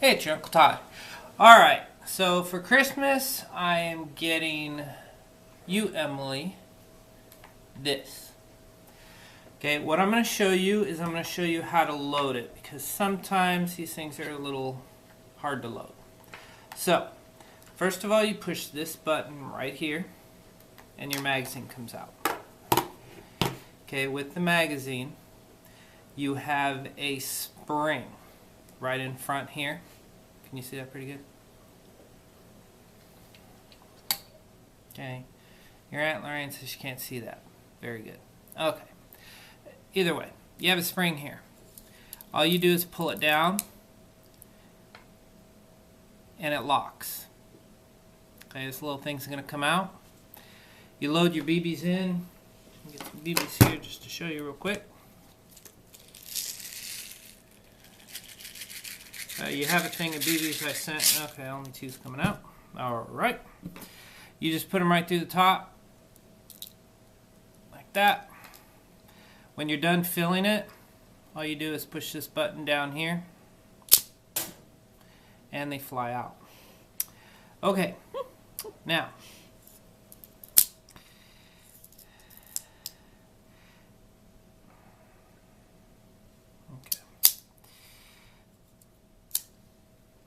Hey, it's your Uncle Todd. Alright, so for Christmas, I am getting you, Emily, this. Okay, what I'm going to show you is I'm going to show you how to load it, because sometimes these things are a little hard to load. So, first of all, you push this button right here, and your magazine comes out. Okay, with the magazine, you have a spring right in front here. Can you see that pretty good? Okay. Your Aunt Lorraine says she can't see that. Very good. Okay. Either way, you have a spring here. All you do is pull it down, and it locks. Okay, this little thing's going to come out. You load your BBs in. Get some BBs here just to show you real quick. You have a thing of BBs I sent. Okay, only two's coming out. Alright. You just put them right through the top. Like that. When you're done filling it, all you do is push this button down here. And they fly out. Okay. Now.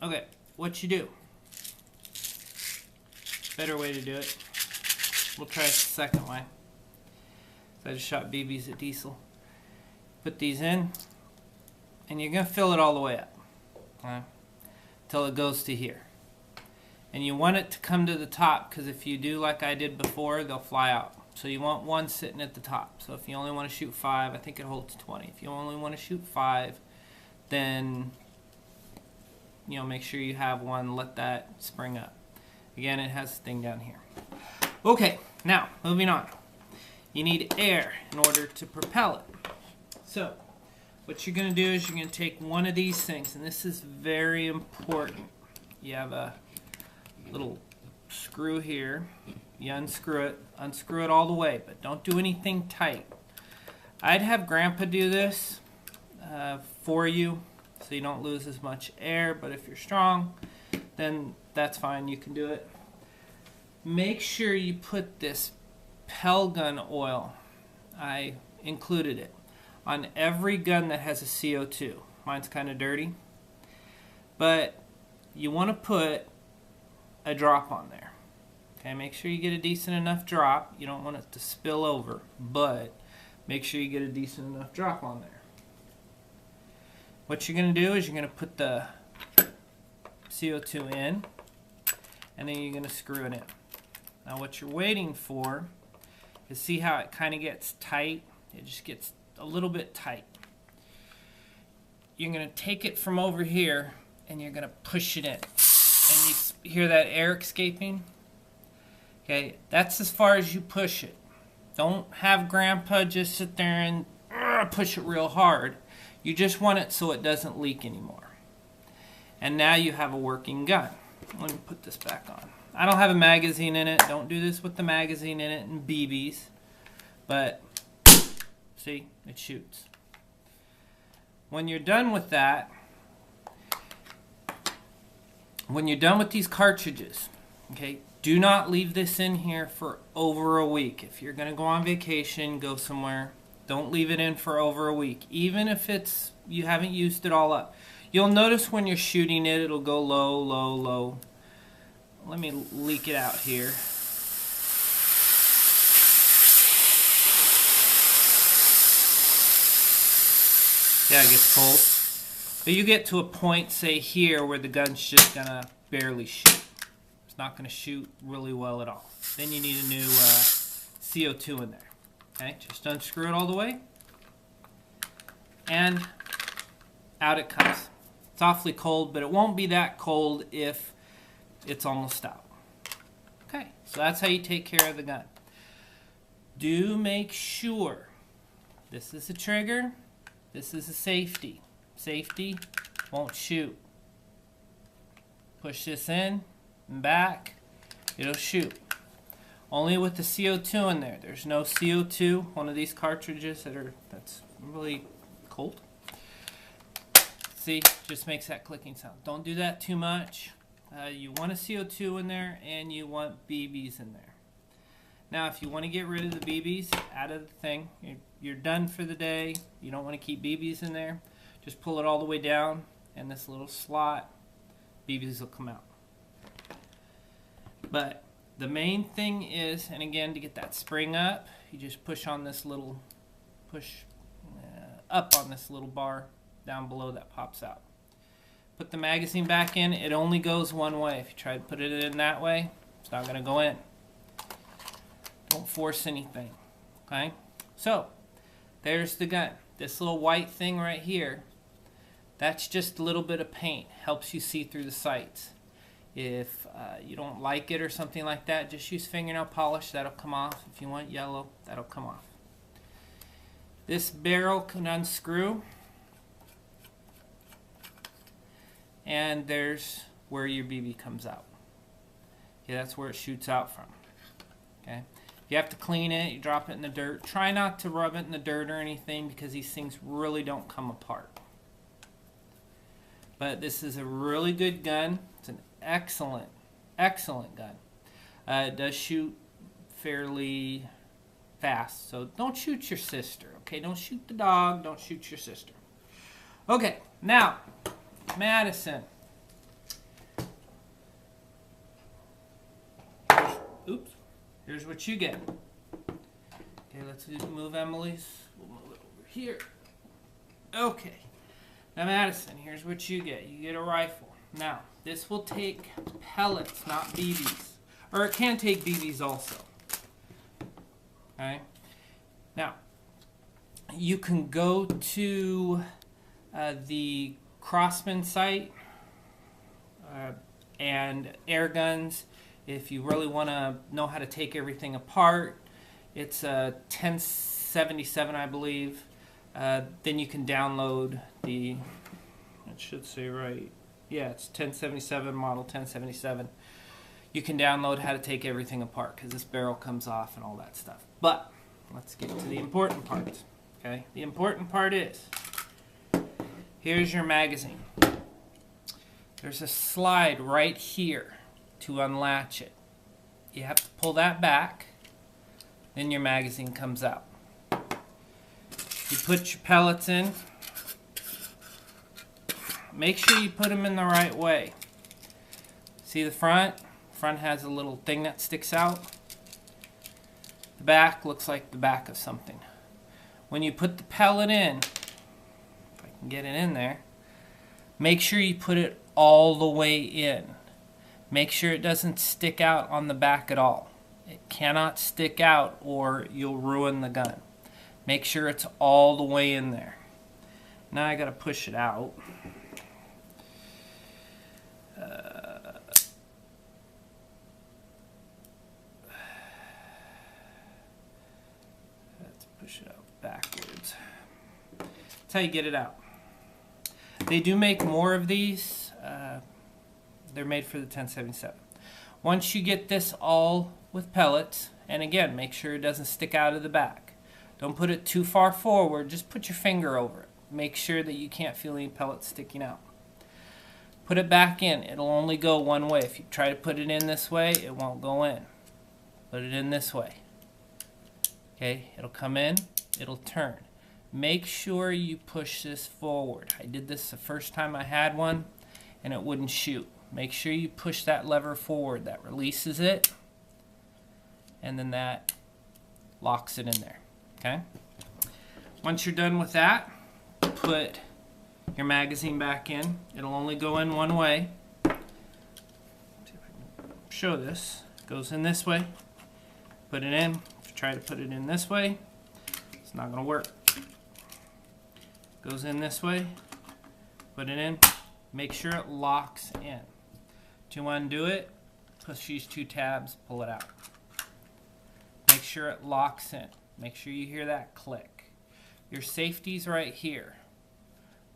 Okay, what you do? Better way to do it. We'll try it the second way. So I just shot BBs at diesel. Put these in, and you're going to fill it all the way up. Okay? Until it goes to here. And you want it to come to the top, because if you do like I did before, they'll fly out. So you want one sitting at the top. So if you only want to shoot 5, I think it holds 20. If you only want to shoot 5, then make sure you have one, let that spring up. Again, it has a thing down here. Okay, now, moving on. You need air in order to propel it. So, what you're going to do is you're going to take one of these things, and this is very important. You have a little screw here. You unscrew it all the way, but don't do anything tight. I'd have Grandpa do this for you, so you don't lose as much air, but if you're strong, then that's fine, you can do it. Make sure you put this Pell gun oil, I included it, on every gun that has a CO2. Mine's kind of dirty, but you want to put a drop on there. Okay, make sure you get a decent enough drop. You don't want it to spill over, but make sure you get a decent enough drop on there. What you're going to do is you're going to put the CO2 in, and then you're going to screw it in. Now what you're waiting for is, see how it kind of gets tight? It just gets a little bit tight. You're going to take it from over here, and you're going to push it in. And you hear that air escaping? Okay, that's as far as you push it. Don't have Grandpa just sit there and push it real hard. You just want it so it doesn't leak anymore. And now you have a working gun. Let me put this back on. I don't have a magazine in it. Don't do this with the magazine in it and BBs. But, see, it shoots. When you're done with that, when you're done with these cartridges, okay, do not leave this in here for over a week. If you're going to go on vacation, go somewhere, don't leave it in for over a week, even if you haven't used it all up. You'll notice when you're shooting it, it'll go low, low, low. Let me leak it out here. Yeah, it gets cold. But you get to a point, say here, where the gun's just going to barely shoot. It's not going to shoot really well at all. Then you need a new CO2 in there. Okay, just unscrew it all the way, and out it comes. It's awfully cold, but it won't be that cold if it's almost out. Okay, so that's how you take care of the gun. Do make sure this is a trigger, this is a safety. Safety won't shoot. Push this in and back, it'll shoot. Only with the CO2 in there. There's no CO2. One of these cartridges that's really cold. See, just makes that clicking sound. Don't do that too much. You want a CO2 in there, and you want BBs in there. Now, if you want to get rid of the BBs out of the thing, you're done for the day. You don't want to keep BBs in there. Just pull it all the way down, and this little slot, BBs will come out. But the main thing is, and again, to get that spring up, you just push on this little, up on this little bar down below that pops out. Put the magazine back in. It only goes one way. If you try to put it in that way, it's not going to go in. Don't force anything. Okay? So, there's the gun. This little white thing right here, that's just a little bit of paint. Helps you see through the sights. If you don't like it or something like that, just use fingernail polish. That'll come off. If you want yellow, that'll come off. This barrel can unscrew. And there's where your BB comes out. Okay, that's where it shoots out from. Okay, you have to clean it. You drop it in the dirt. Try not to rub it in the dirt or anything because these things really don't come apart. But this is a really good gun. It's an excellent, excellent gun. It does shoot fairly fast, so don't shoot your sister. Okay, don't shoot the dog. Don't shoot your sister. Okay, now. Madison. Oops. Here's what you get. Okay, let's move Emily's. We'll move it over here. Okay. Now, Madison, here's what you get. You get a rifle. Now, this will take pellets, not BBs. Or it can take BBs also. Okay. Now, you can go to the Crossman site and air guns. If you really want to know how to take everything apart, it's a 1077, I believe. Then you can download the, it should say right, yeah, it's 1077, model 1077. You can download how to take everything apart because this barrel comes off and all that stuff. But let's get to the important part. Okay, the important part is, here's your magazine. There's a slide right here to unlatch it. You have to pull that back, then your magazine comes out. You put your pellets in. Make sure you put them in the right way. See the front? The front has a little thing that sticks out. The back looks like the back of something. When you put the pellet in, get it in there, make sure you put it all the way in. Make sure it doesn't stick out on the back at all. It cannot stick out or you'll ruin the gun. Make sure it's all the way in there. Now I gotta push it out. Let's push it out backwards. That's how you get it out. They do make more of these. They're made for the 1077. Once you get this all with pellets, and again, make sure it doesn't stick out of the back. Don't put it too far forward. Just put your finger over it. Make sure that you can't feel any pellets sticking out. Put it back in. It'll only go one way. If you try to put it in this way, it won't go in. Put it in this way. Okay, it'll come in. It'll turn. Make sure you push this forward. I did this the first time I had one and it wouldn't shoot. Make sure you push that lever forward. That releases it and then that locks it in there. Okay? Once you're done with that, put your magazine back in. It'll only go in one way. See if I can show this. It goes in this way. Put it in. If you try to put it in this way, it's not going to work. Goes in this way, put it in, make sure it locks in. To undo it, push these two tabs, pull it out. Make sure it locks in. Make sure you hear that click. Your safety's right here,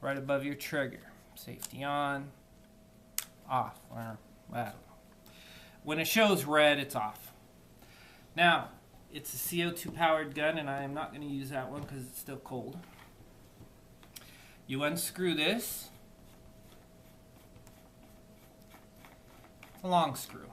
right above your trigger. Safety on, off, or I don't know. When it shows red, it's off. Now, it's a CO2 powered gun and I am not going to use that one because it's still cold. You unscrew this, a long screw.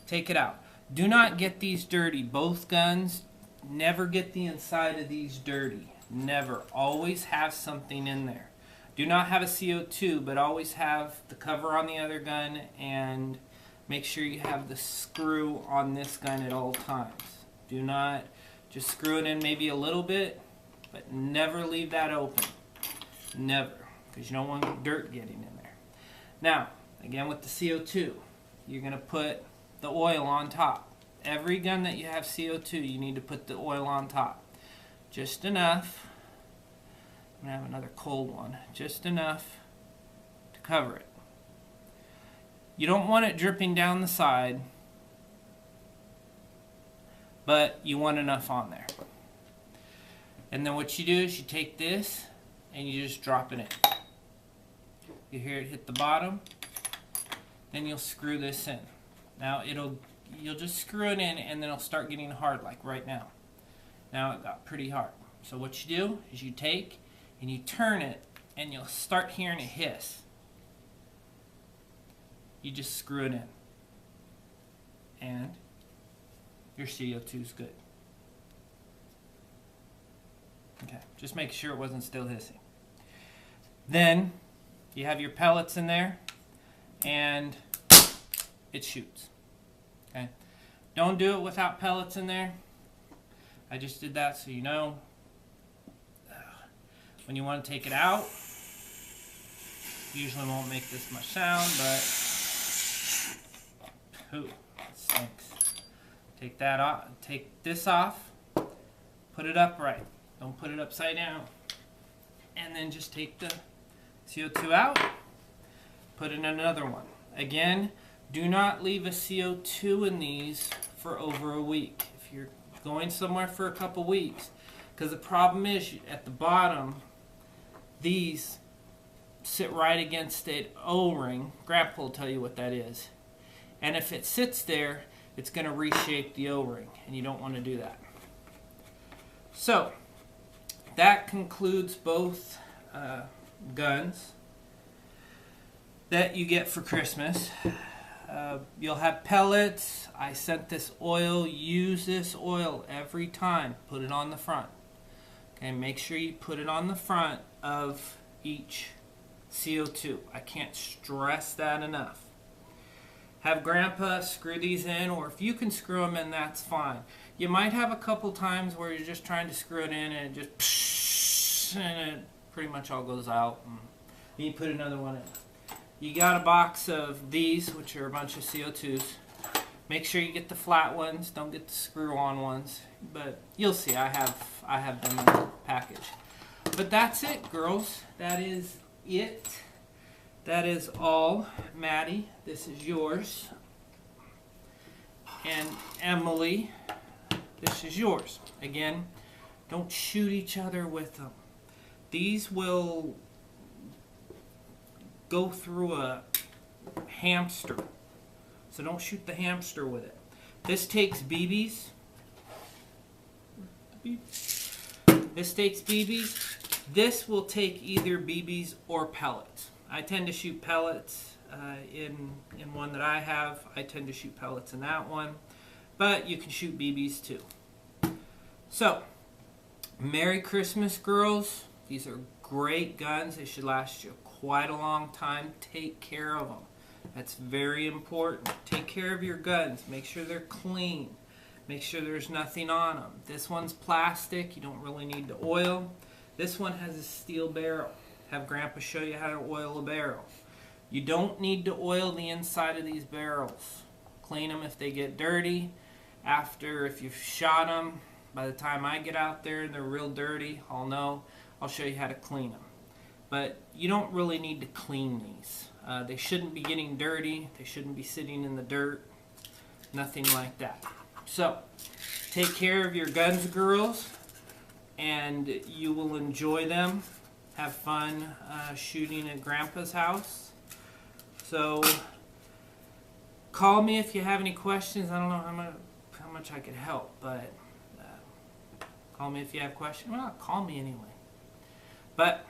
Take it out. Do not get these dirty. Both guns, never get the inside of these dirty. Never. Always have something in there. Do not have a CO2, but always have the cover on the other gun, and make sure you have the screw on this gun at all times. Do not just screw it in maybe a little bit, but never leave that open. Never, because you don't want dirt getting in there. Now, again with the CO2, you're going to put the oil on top. Every gun that you have CO2, you need to put the oil on top. Just enough. I'm going to have another cold one. Just enough to cover it. You don't want it dripping down the side, but you want enough on there. And then what you do is you take this and you just drop it in. You hear it hit the bottom, then you'll screw this in. Now you'll just screw it in, and then it'll start getting hard like right now. Now it got pretty hard. So what you do is you take and you turn it, and you'll start hearing it hiss. You just screw it in, and your CO2 is good. Okay, just make sure it wasn't still hissing. Then you have your pellets in there, and it shoots. Okay, don't do it without pellets in there. I just did that so you know. When you want to take it out, usually won't make this much sound, but ooh, it stinks. Take that off. Take this off. Put it upright. Don't put it upside down. And then just take the CO2 out. Put in another one. Again, do not leave a CO2 in these for over a week. If you're going somewhere for a couple weeks, because the problem is at the bottom, these sit right against an O-ring. Grandpa will tell you what that is. And if it sits there, it's going to reshape the O-ring, and you don't want to do that. So, that concludes both guns that you get for Christmas. You'll have pellets. I sent this oil. Use this oil every time. Put it on the front. Okay, make sure you put it on the front of each CO2. I can't stress that enough. Have Grandpa screw these in, or if you can screw them in, that's fine. You might have a couple times where you're just trying to screw it in and it just and it pretty much all goes out, and you put another one in. You got a box of these, which are a bunch of CO2s. Make sure you get the flat ones. Don't get the screw-on ones. But you'll see, I have them in the package. But that's it, girls. That is it. That is all. Maddie, this is yours. And Emily, this is yours. Again, don't shoot each other with them. These will go through a hamster. So don't shoot the hamster with it. This takes BBs. This takes BBs. This will take either BBs or pellets. I tend to shoot pellets in one that I have. I tend to shoot pellets in that one. But you can shoot BBs too. So, Merry Christmas, girls. These are great guns. They should last you quite a long time. Take care of them. That's very important. Take care of your guns. Make sure they're clean. Make sure there's nothing on them. This one's plastic. You don't really need to oil. This one has a steel barrel. Have Grandpa show you how to oil a barrel. You don't need to oil the inside of these barrels. Clean them if they get dirty. After, if you've shot them, by the time I get out there and they're real dirty, I'll know. I'll show you how to clean them. But you don't really need to clean these. They shouldn't be getting dirty. They shouldn't be sitting in the dirt. Nothing like that. So, take care of your guns, girls, and you will enjoy them. Have fun shooting at Grandpa's house. So, call me if you have any questions. I don't know how much I could help, but call me if you have questions. Well, call me anyway. But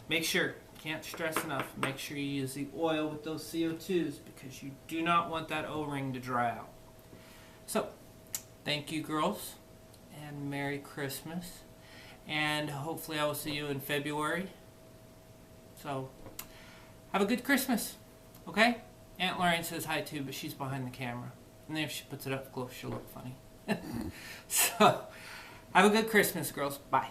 make sure, can't stress enough, make sure you use the oil with those CO2s because you do not want that O-ring to dry out. So, thank you girls, and Merry Christmas. And hopefully I will see you in February. So, have a good Christmas, okay? Aunt Lorraine says hi too, but she's behind the camera. And then if she puts it up close, she'll look funny. So, have a good Christmas, girls. Bye.